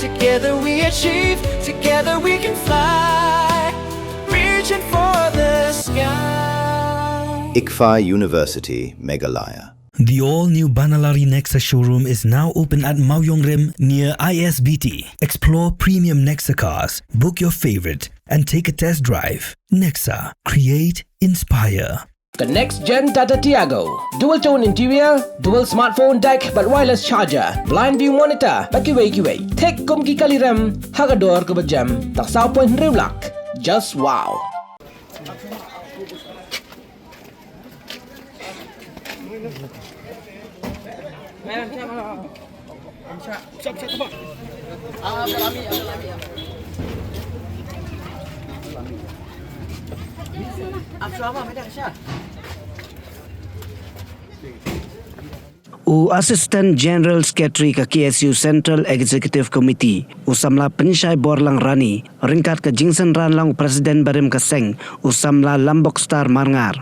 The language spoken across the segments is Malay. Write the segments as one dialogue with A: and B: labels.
A: Together we achieve, together we can fly, reaching for the sky.
B: ICFA University, Meghalaya.
C: The all-new Banalari Nexa showroom is now open at Mauyongrim near ISBT. Explore premium Nexa cars, book your favorite, and take a test drive. Nexa. Create, inspire.
D: The next-gen Tata Tiago. Dual-tone interior, dual smartphone deck but wireless charger, blind view monitor, bakiway. Tek kum ki kaliram, hagador ke berjam, tak sao point riulak. Just wow.
E: Assistant General Secretary ke KSU Central Executive Committee usamla pensyai borlang rani ringkat ke jingsen ranlang Presiden Barim Keseng usamla Lambokstar Marngar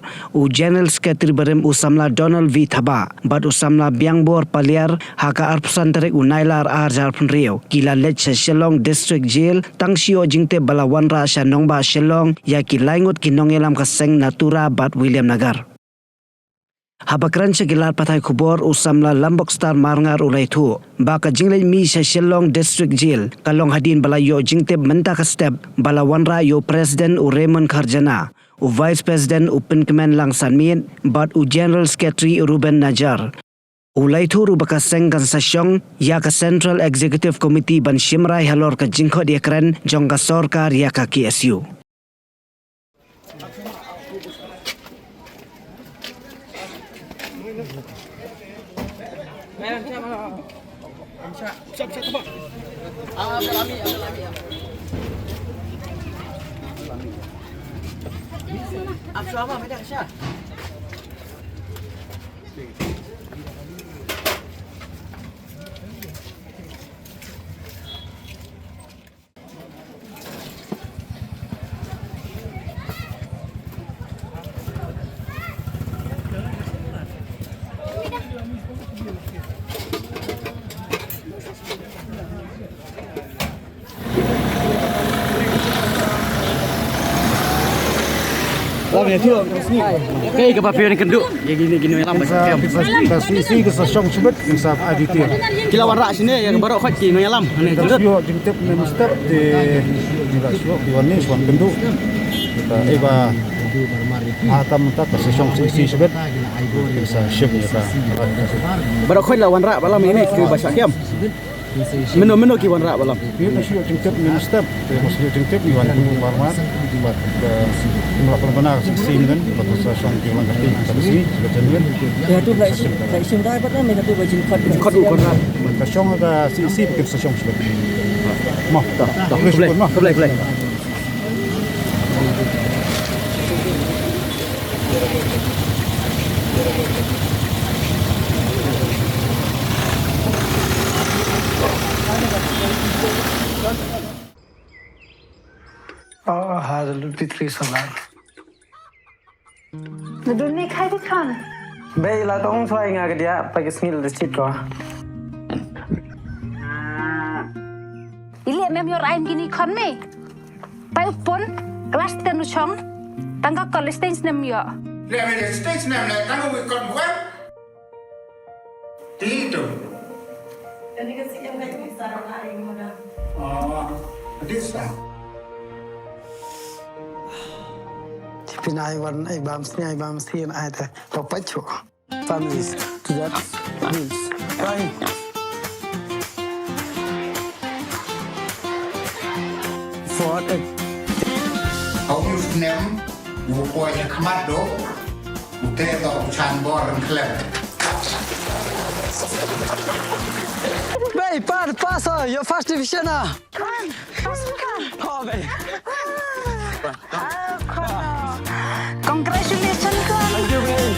E: General Secretary Barim usamla Donald V Thaba bad usamla biang bor paliar haka arpsan terek unailar arjar penriau kila lech Shillong District Jail tangsio Jingtip bala Wanrah sya nongba Shillong ya ki laingut ki Nongïalam Keseng Natura bad William Nagar. Habakran sa gilar patay kubor usamla Lambokstar Marngar ulay tu. Baka jinglay mi sa Shillong District Jail. Kalong hadin bala yo Jingtip menta ka step. Bala Wanrah yo President u Raymond Kharjana. U Vice President u Pinkemen Lang Sanmin. But u General Secretary Ruben Najar. Ulay tu rubaka sengkan sa Shillong ya ka Central Executive Committee ban Shimray halor ka jingkot yakren jong ka sorkar ya ka KSU.
F: Lamnya tu, okay, kepapian kenduk, ya gini lam macam. Sisi ke sesong sebut, insaf aditir. Kila Wanrah sini yang baru khat ki Nongïalam, ni kenduk. Yo Jingtip Mynstep di rasio di warni suan kenduk. Kita eba atam tak sesong sisi sebut. Bisa syuk ya. Baru khat la Wanrah balam ini ke bahasa kiam. Menu ki Wanrah balam. Ini rasio Jingtip Mynstep, rasio Jingtip di warni Wanrah buat melakukan benar sim kan atau sesong di langkah ini sini sudah jenuin.
G: Ya tu like sim dah apa nama tu baju
F: Kod Wanrah. Sesong ada sisi bikin sesong sebut. Mah, tak boleh.
G: Hadal pitri salar.
H: Naduni khai di kan.
G: Baik lah tong suai ngah dia pakai sengil recit ko.
H: Ili mem yor aim gini kon me. Pai upon kelas tenu chong. Tangga college stage nem yo.
I: Le me stage nem le tangga we kon buat. Itu.
H: Jadi kasi yang kayak bisa aim modal.
I: Oh, bisa.
G: Pinai warna ibam sini ada papacho. Families to that means. Right. For it.
I: Kau use nem, bukunya kemat do, udah tau chan boran klep.
G: Baik, pas your first division ah.
H: Kan, pasal kan.
G: Oh baik.
H: Congratulations kan.
G: Thank you baik.